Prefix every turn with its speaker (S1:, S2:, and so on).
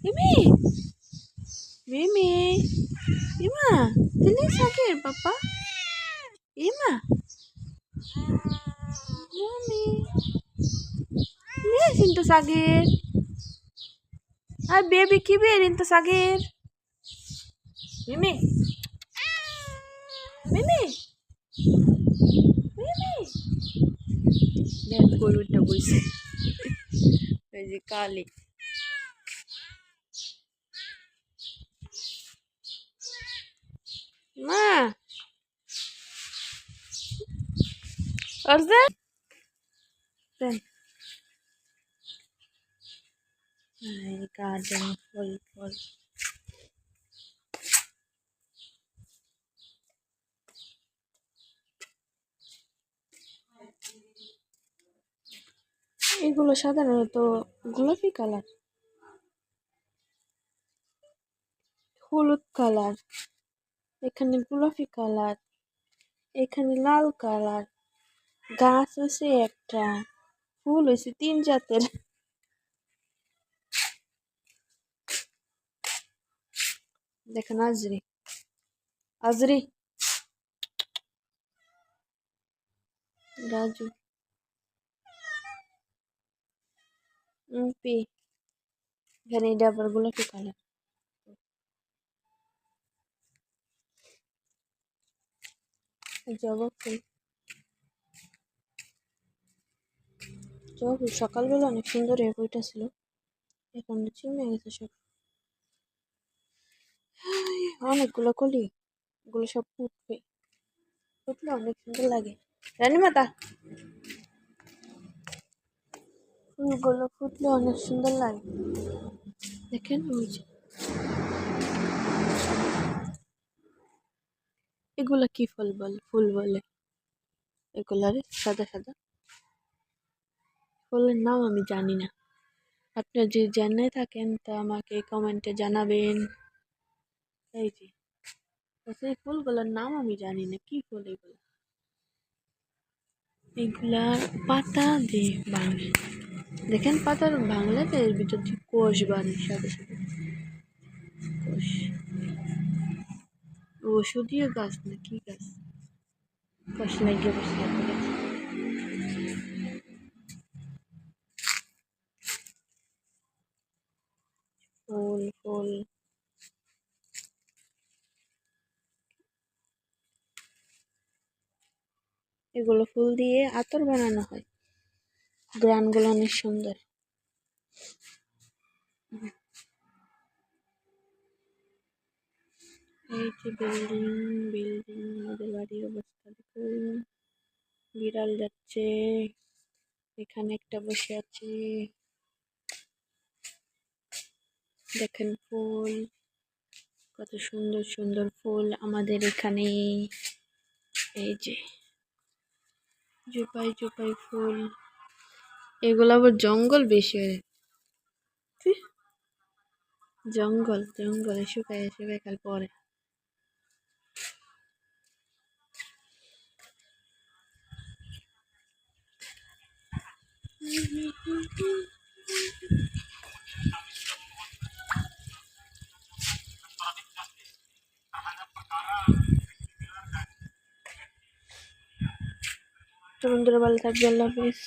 S1: Mimi, Mimi, Ima, dali sakit papa. Ima, Mami, lihat itu sakit. Ah baby kibir itu sakit. Mimi, Mimi, Mimi. Lihat goluটা বইছে এই যে কালি মা অর্জে দেন এই garden ফুল ফুল এগুলো সাধারণত গোলাপি কালার, হলুদ কালার, এখানে গোলাপি কালার, এখানে লাল কালার, গাছ হয়েছে একটা, ফুল হয়েছে 3 জাতের। দেখেন আজরি আজরি রাজু পি এখানে এটা আবার গোলাপি কালার। জবা ফুল, জবা ফুল সকালবেলা অনেক সুন্দর হয়ে বইটাছিল, এখন চিমে গেছে সব। অনেকগুলো কলি, এগুলো সব ফুটবে, ফুটলে অনেক সুন্দর লাগে। রানী মাতা ফুলগুলো ফুটলে অনেক সুন্দর লাগে। দেখেন ওই যে এগুলা কি ফুল বলে এগুলারে সাদা সাদা ফুলের নাম আমি জানি না। আপনারা যদি জেনে থাকেন তা আমাকে কমেন্টে জানাবেন। এই যে সেই ফুলগুলোর নাম আমি জানি না কি ফুল এগুলো। এগুলা পাতা দিয়ে বানায়, দেখেন পাতার ভাঙলাতে এর ভিতর দিয়ে কোষ বাড়ে সাথে সাথে কোষ। ওষুধীয় গাছ না কি গাছ, কোষ লাগিয়ে বসে ফুল ফুল। এগুলো ফুল দিয়ে আতর বানানো হয়, গ্রানগুলো অনেক সুন্দর। এই যে বিল্ডিং আমাদের বাড়ির অবস্থা দেখুন, বিড়াল যাচ্ছে, এখানে একটা বসে আছে। দেখেন ফুল, কত সুন্দর সুন্দর ফুল আমাদের এখানে। এই যে জুপাই জুপাই ফুল, এগুলো আবার জঙ্গল বেশি হয়, জঙ্গলে শুকায় শুকায় কাল পরে। তো বন্ধুরা ভালো থাকবে, আল্লাহ হাফেজ।